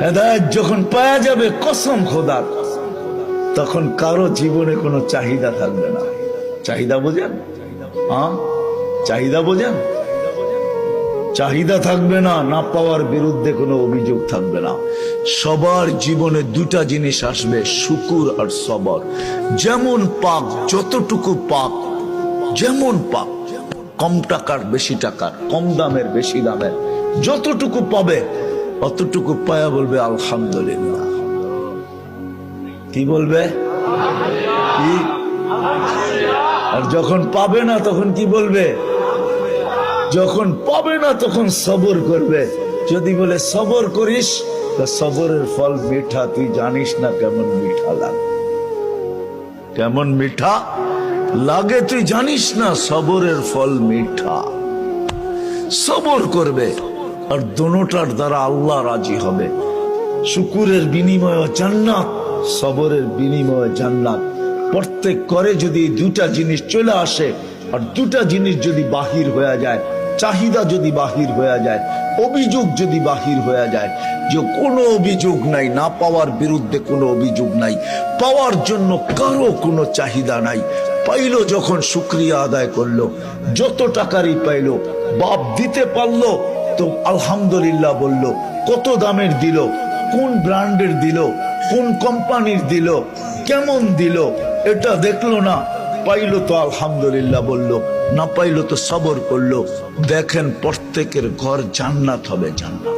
হেদায়েত যখন পাওয়া যাবে কসম খোদার, তখন কারো জীবনে কোনো চাহিদা থাকবে না। চাহিদা বোঝেন? হ্যাঁ, চাহিদা বোঝেন? চাহিদা থাকবে না, না পাওয়ার বিরুদ্ধে কোনো অভিযোগ থাকবে না। সবার জীবনে দুটা জিনিস আসবে, শুকুর আর সবর। যেমন পাক, যতটুকু পাক, যেমন পাক, কম টাকার বেশি টাকার, কম দামের বেশি দামের, যতটুকু পাবে অতটুকু পায়া বলবে আলহামদুলিল্লাহ। কি বলবে? কি? আর যখন পাবে না তখন কি বলবে? যখন পাবে না তখন সবর করবে। যদি বলে সবর করিস, তো সবরের ফল মিঠা, তুই জানিস না কেমন মিঠা লাগে। কেমন মিঠা লাগে তুই জানিস না, সবরের ফল মিঠা। সবর করবে, আর দোনোটার দ্বারা আল্লাহ রাজি হবে। শুকুরের বিনিময়ে জান্নাত, সবরের বিনিময়ে জান্নাত। প্রত্যেক করে যদি দুটা জিনিস চলে আসে, আর দুটা জিনিস যদি বাহির হয়ে যায়, চাহিদা যদি বাহির হয়ে যায়, অভিযোগ যদি বাহির হয়ে যায়, যে কোনো অভিযোগ নাই, না পাওয়ার বিরুদ্ধে কোনো অভিযোগ নাই, পাওয়ার জন্য কারো কোনো চাহিদা নাই, পাইলো যখন শুকরিয়া আদায় করলো, যত টাকারই পাইলো, বাপ দিতে পারলো তো আলহামদুলিল্লাহ বলল। কত দামের দিল, কোন ব্র্যান্ডের দিল, কোন কোম্পানির দিল, কেমন দিল, এটা দেখলো না, পাইলো তো আলহামদুলিল্লাহ বলল, না পাইলো তো সবর করলো। দেখেন প্রত্যেকের ঘর জান্নাত হবে, জান্নাত।